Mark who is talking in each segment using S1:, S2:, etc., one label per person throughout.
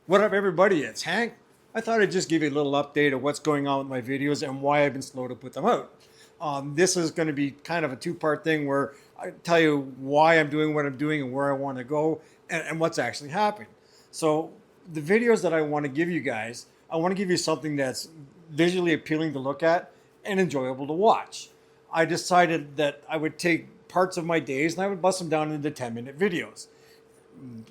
S1: What up, everybody? It's Hank. I thought I'd just give you a little update of what's going on with my videos and why I've been slow to put them out. This is going to be kind of a two-part thing where I tell you why I'm doing what I'm doing and where I want to go and what's actually happened. So the videos that I want to give you guys, I want to give you something that's visually appealing to look at and enjoyable to watch. I decided that I would take parts of my days and I would bust them down into 10-minute videos.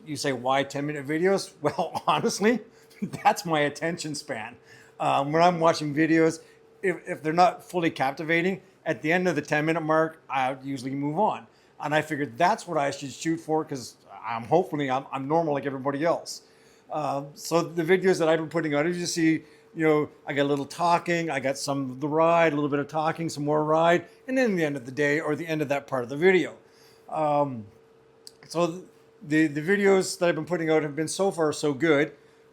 S1: You say, why 10-minute videos? Well, honestly, that's my attention span. When I'm watching videos, if they're not fully captivating, at the end of the 10-minute mark, I usually move on. And I figured that's what I should shoot for because I'm normal like everybody else. So the videos that I've been putting out, as you see, I got a little talking, I got some of the ride, a little bit of talking, some more ride, and then the end of the day or the end of that part of the video. So the videos that I've been putting out have been so far so good.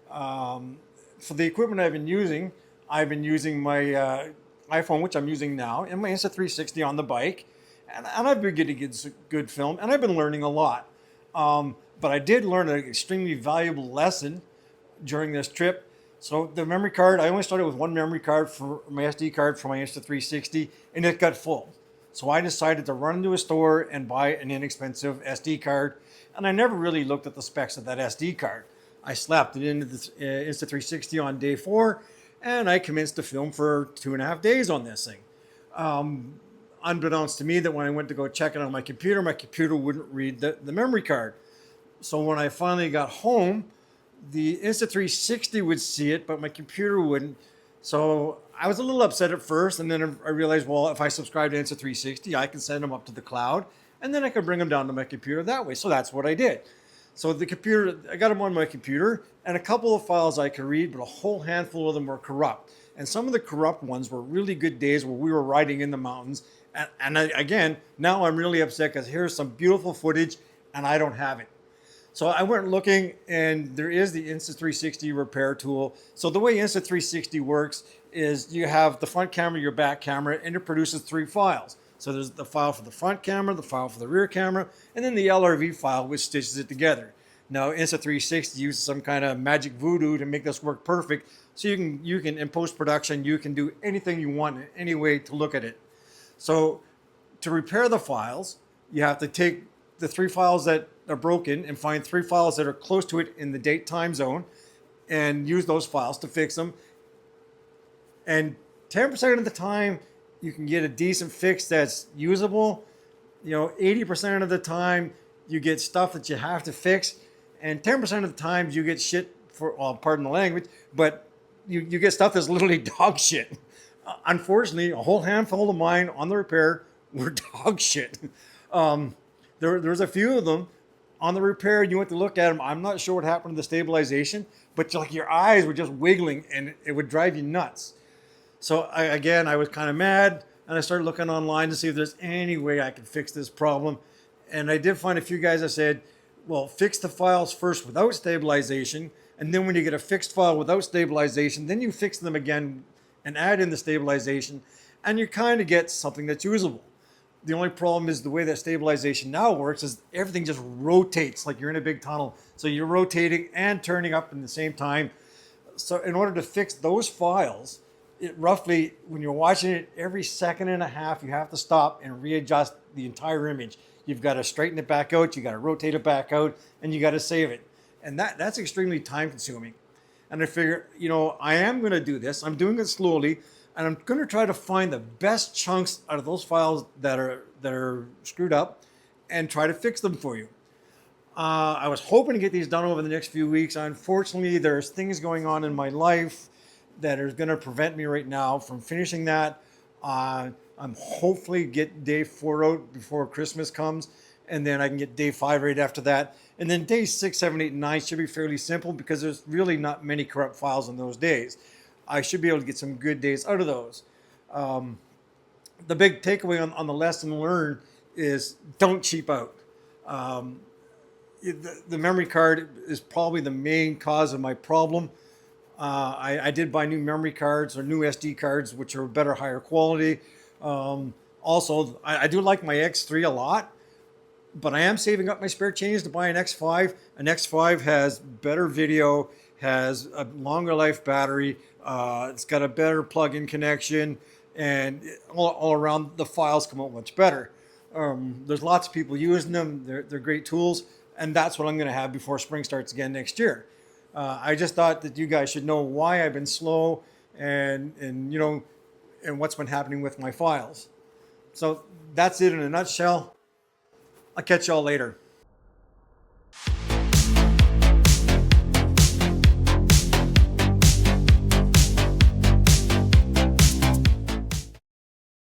S1: For the equipment I've been using my iPhone, which I'm using now, and my Insta360 on the bike, and I've been getting good film, and I've been learning a lot. But I did learn an extremely valuable lesson during this trip. So the memory card, I only started with one memory card for my SD card for my Insta360, and it got full. So I decided to run into a store and buy an inexpensive SD card. And I never really looked at the specs of that SD card. I slapped it into the Insta360 on day 4, and I commenced to film for 2.5 days on this thing. Unbeknownst to me that when I went to go check it on my computer wouldn't read the memory card. So when I finally got home, the Insta360 would see it, but my computer wouldn't. So I was a little upset at first, and then I realized, well, if I subscribe to Insta360, I can send them up to the cloud, and then I could bring them down to my computer that way. So that's what I did. So the computer, I got them on my computer, and a couple of files I could read, but a whole handful of them were corrupt. And some of the corrupt ones were really good days where we were riding in the mountains. Again, now I'm really upset because here's some beautiful footage, and I don't have it. So I went looking, and there is the Insta360 repair tool. So the way Insta360 works is you have the front camera, your back camera, and it produces 3 files. So there's the file for the front camera, the file for the rear camera, and then the LRV file which stitches it together. Now Insta360 uses some kind of magic voodoo to make this work perfect. So you can in post-production, you can do anything you want in any way to look at it. So to repair the files, you have to take the 3 files that are broken and find 3 files that are close to it in the date time zone and use those files to fix them. And 10% of the time, you can get a decent fix that's usable. 80% of the time, you get stuff that you have to fix. And 10% of the times, you get shit for, well, pardon the language, but you get stuff that's literally dog shit. Unfortunately, a whole handful of mine on the repair were dog shit. There's a few of them on the repair. You went to look at them. I'm not sure what happened to the stabilization, but your eyes were just wiggling and it would drive you nuts. So I was kind of mad, and I started looking online to see if there's any way I could fix this problem. And I did find a few guys that said, well, fix the files first without stabilization, and then when you get a fixed file without stabilization, then you fix them again and add in the stabilization, and you kind of get something that's usable. The only problem is the way that stabilization now works is everything just rotates like you're in a big tunnel. So you're rotating and turning up in the same time. So in order to fix those files, it roughly, when you're watching it, every 1.5 seconds, you have to stop and readjust the entire image. You've got to straighten it back out, you got to rotate it back out, and you got to save it. And that's extremely time consuming. And I figure, I am going to do this. I'm doing it slowly, and I'm going to try to find the best chunks out of those files that are screwed up and try to fix them for you. I was hoping to get these done over the next few weeks. Unfortunately, there's things going on in my life that are going to prevent me right now from finishing that. I'm hopefully get day 4 out before Christmas comes, and then I can get day 5 right after that. And then days 6, 7, 8, and 9 should be fairly simple because there's really not many corrupt files in those days. I should be able to get some good days out of those. The big takeaway on the lesson learned is don't cheap out. The memory card is probably the main cause of my problem. I did buy new memory cards or new SD cards, which are better, higher quality. Also, I do like my X3 a lot, but I am saving up my spare change to buy an X5. An X5 has better video, has a longer life battery. It's got a better plug-in connection, and all around the files come out much better. There's lots of people using them. They're great tools, and that's what I'm going to have before spring starts again next year. I just thought that you guys should know why I've been slow, and and what's been happening with my files. So that's it in a nutshell. I'll catch y'all later.